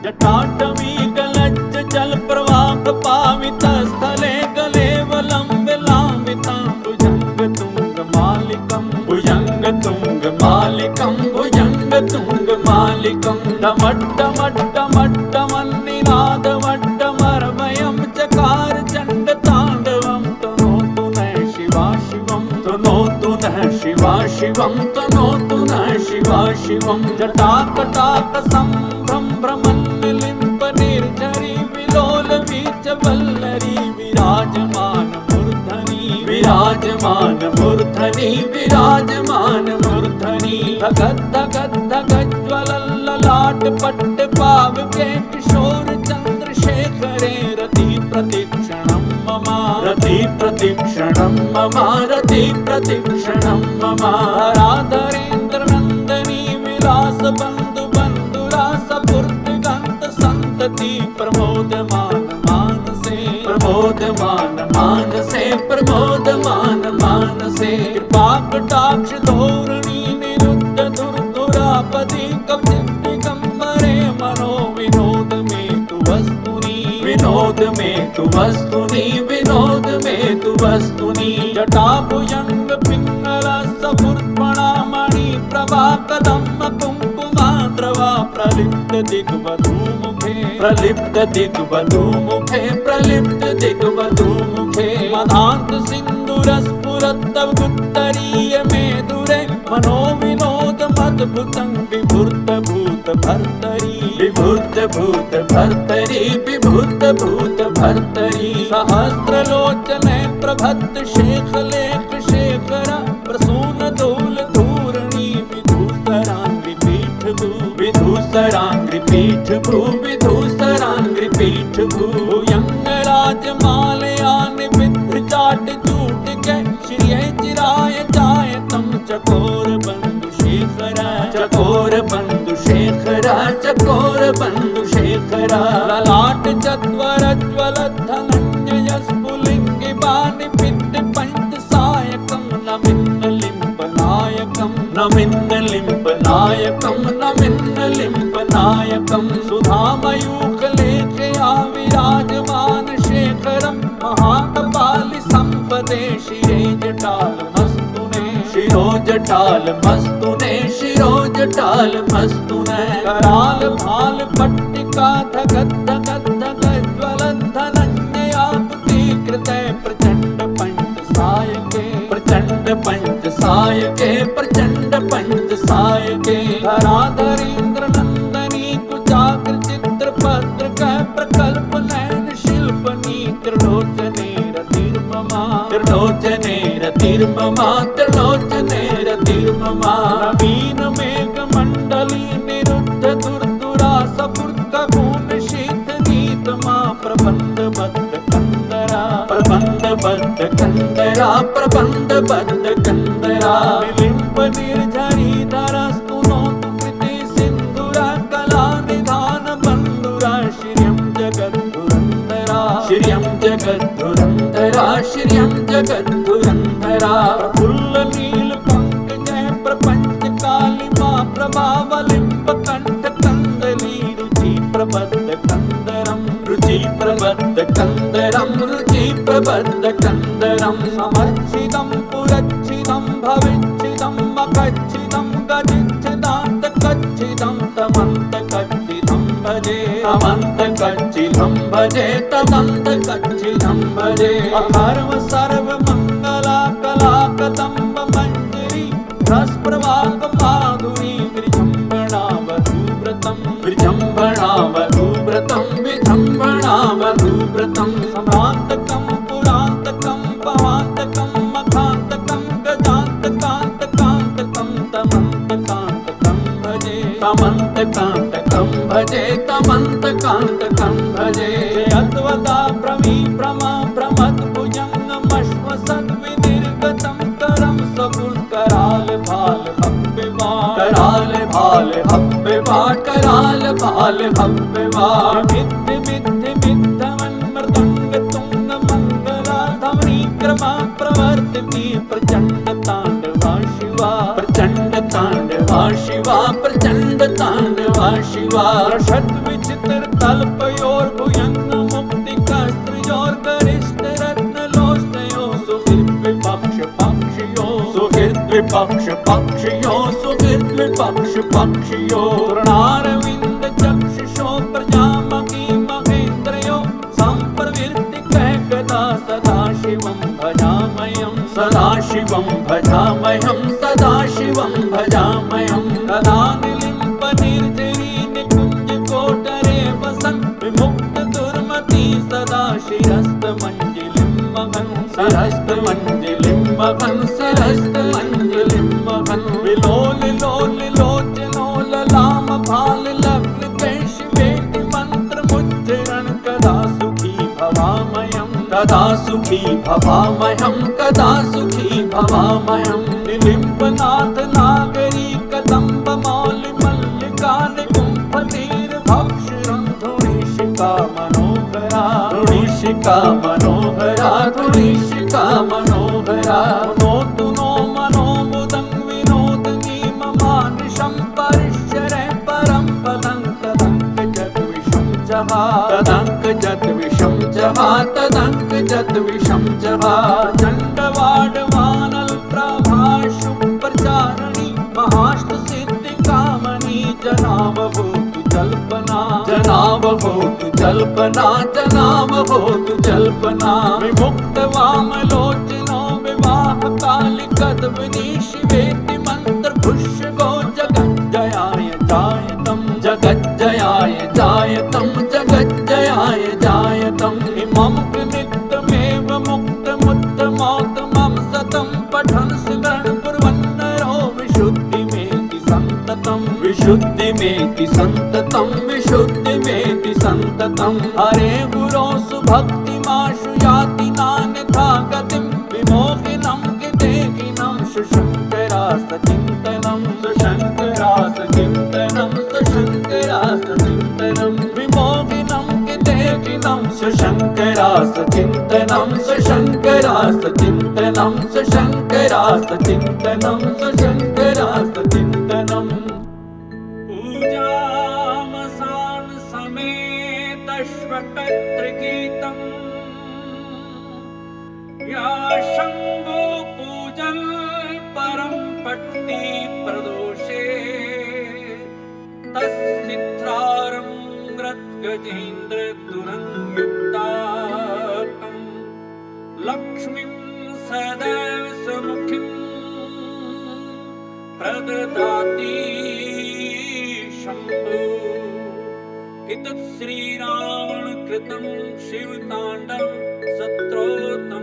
जटाटवी गलज्ज जल प्रवाह पावित स्थले गलेवलंब लांबितं भुजंग तुंग मालिकं भुजंग तुंग मालिकं भुजंग तुंग मालिकं डमट्टमट्टमट्टमन्निनादवट्टमर्मयं चकार चंड तांडवं तनोतु नः शिवा शिवं तनोतु नः शिवा शिवं तनोतु नः शिवा शिवं जटाकटाक संभ्रमन्निलिम्प निर्झरी विलोल वीच वल्लरी विराजमान मूर्धनि विराजमान मूर्धनि विराजमान मूर्धनि धगध धगध धगज्ज्वलल्ललाट पट्ट पावके किशोर चंद्रशेखरे रति प्रतीक्षणं मम रति प्रतीक्षणं मम रति प्रतीक्षणं मम राधरेन्द्र नंदनी विलास बंधु बंधुरास पूर्तिगंत संतति प्रमोदमान मानसे प्रमोदमान मानसे प्रमोदमान मानसे कृपा कटाक्ष धोरणी निरुद्ध दुर्धुरापदि कवचित्तिगंबरे मनो विनोद में तु वस्तुनि विनोद में तु वस्तुनि विनोद में तु वस्तुनि जटाभुजंग पिंगला सपूर्णा मणि प्रभा कदम्ब कुंकुमाद्रवा प्रलिप्त दिग्वधूमुखे प्रलिप्त दिग्वधूमुखे प्रलिप्त दिग्वधूमुखे मदान्त सिन्दूरस्फुरत्तव उत्तरीय मेदुरे मनो विनोद मद्भुतं विभूत भूत भर्तरी विभूत भूत भर्तरी विभूत भूत भर्तरी सहस्रलोचने प्रभद्द शेख लेख शेखर प्रसून धूल धूरणी विधूसरांग्रि पीठ भू विधूसरांग्रि पीठ भू विधूसरांग्रि पीठ भू यंगराज मालयान विद्ध चाट चूट के श्रिय चिराय जायतं चकोर बंधु शेखर चकोर बंधु शेखर चकोर बंधु शेखर ललाट चत्वर ज्वल धनंजय स्फुलिंगि बाणि पित्त पंच सायकं नमिन्न लिम्प नायकं नमिन्न लिम्प नायकं नमिन्न लिम्प नायकं सुधामयूख लेखया विराजमान शेखरं महाकपालि संपदे शिरे जटाल मस्तुने शिरो जटाल मस्तुने शिरो जटाल मस्तुने कराल भाल पट्टिका धगध धगध धगज्ज्वल धनंजयापुति कृते प्रचंड पंच सायके प्रचंड पंच सायके प्रचंड पंच सायके धराधरेन्द्र नंदनी कुचाग्र चित्र पत्रक प्रकल्प नयन शिल्पनी त्रिलोचने रतिर्ममा त्रिलोचने रतिर्ममा त्रिलोचने रतिर्ममा नवीन मेघ मंडली निरुद्ध दुर्दुरा सपूर्त गुण शीत नीतमा प्रबंध बद्ध कंदरा प्रबंध बद्ध कंदरा प्रबंध बद्ध कंदरा विलिम्प निर्झरी धरस्तु नोतु कृति सिंधुरा कला निधान बंधुरा श्रियं जगद्धुरंधरा श्रियं जगद्धुरंधरा श्रियं जगद्धुरंधरा प्रफुल्ल नील पंकजय प्रपंच कालिमा प्रभावलिम्प कंठ कंदली रुचि प्रबद्ध कंदरं रुचि प्रबद्ध कंदरं रुचि प्रबद्ध कंदरं समर्चितं पुरच्छिदं भविच्छिदं मकच्छिदं गजिच्छिदान्त कच्छिदं तमन्त कच्छिदं भजे तमन्त कच्छिदं भजे तमन्त कच्छिदं भजे अथर्व सर्व मंगला कला कदम्ब मंजरी रस प्रवाह माधुरी विजृंभणा वधूव्रतं विजृंभणा वधूव्रतं विजृंभणा वधूव्रतं सम्रान्तकं पुरान्तकं पवान्तकं मखान्तकं गजान्तकान्तकान्तकं तमन्तकान्तकं भजे तमन्तकान्तकं भजे तमन्तकान्तकं भजे जयद्वदा प्रवी प्रमा प्रमद्भुजङ्गमश्वसद् विनिर्गतं करं सकुल कराल भाल हब्बेवा कराल भाल हब्बेवा कराल भाल हब्बेवा मिथ्य मिथ्य मिथ्यमन् मृदंग तुंग मंगला धवनी क्रमा प्रवर्तती प्रचंड तांडवा शिवा प्रचंड तांडवा शिवा प्रचंड तांडवा सदाशिवा षड्विचित्र तल्पयोर्भुयन्न मुक्तिकस्त्रियोर्गरिष्ठरत्नलोष्टयो सुहृद्विपक्ष पक्षियो सुहृद्विपक्ष पक्षियो सुहृद्विपक्ष पक्षियो तृणारविन्द चक्षुषो प्रजामकी महेन्द्रयो सम्प्रवृत्ति कैकदा सदाशिवं भजामयं सदाशिवं भजामयं सदाशिवं भजामयं तदा निलिम्पनिर्झरी निकुञ्जकोटरे वसन् विमुक्तदुर्मती सदा शिरस्तमञ्जलिं महन् सरस्तमञ्जलिं महन् सरस्तमञ्जलिं महन् विलोलिलोलिलोचनो ललाम भाल लग्न पेशिवेति मन्त्रमुच्चरण कदा सुखी भवामयं कदा सुखी भवामयं कदा सुखी भवामयं निलिम्पनाथ नागरी कदम्ब मौलि मल्लिका निकुम्भतीर्भक्षरं धुणीशिका मनोहरा धुणीशिका मनोहरा धुणीशिका मनोहरा नोतु नो मनोमुदं विनोदनी ममानिशं परिश्चरे परं पदं तदङ्कजद्विषं जहा तदङ्कजद्विषं जहा तदङ्कजद्विषं जहा चण्डवाडवानल प्रभाषु प्रचारणी महाष्टसिद्धिकामनी जनावभूतु जल्पना जनावभूतु जल्पना जनावभूतु जल्पना विमुक्तवामलोचनो विवाहकालिकद्विनी शिवेति मन्त्रभुष्यगो जगज्जयाय जायतं जगज्जयाय जायतं जगज्जयाय जायतं इमं नित्यमेव मुक्तमुत्तमोत्तमं सतं पठन् स्मरणं कुर्वन्नरो विशुद्धिमेति सन्ततं विशुद्धिमेति सन्ततं विशुद्धिमेति सन्ततं हरे गुरो सुभक्तिमाशु याति नान्यथा गतिं विमोहिनं किदेहिनं सुशङ्करा सचिन्तनं सुशङ्करा सचिन्तनं सुशङ्करा सचिन्तनं विमोहिनं किदेहिनं सुशङ्करा सचिन्तनं सुशङ्करा सचिन्तनं सुशङ्करा सचिन्तनं सुशङ्करा सचिन्तनम् पूजामसान समेत श्वकत्रगीतम् या शम्भो पूजन् परं पट्टि प्रदोषे तस्सिद्धारं व्रतगजेन्द्र दुरङ्युक्ताकं लक्ष्मीं सदैव सुमुखीं प्रददाति शम्भो एतत् श्रीरावण कृतं शिवताण्डवं सत्रोत्तम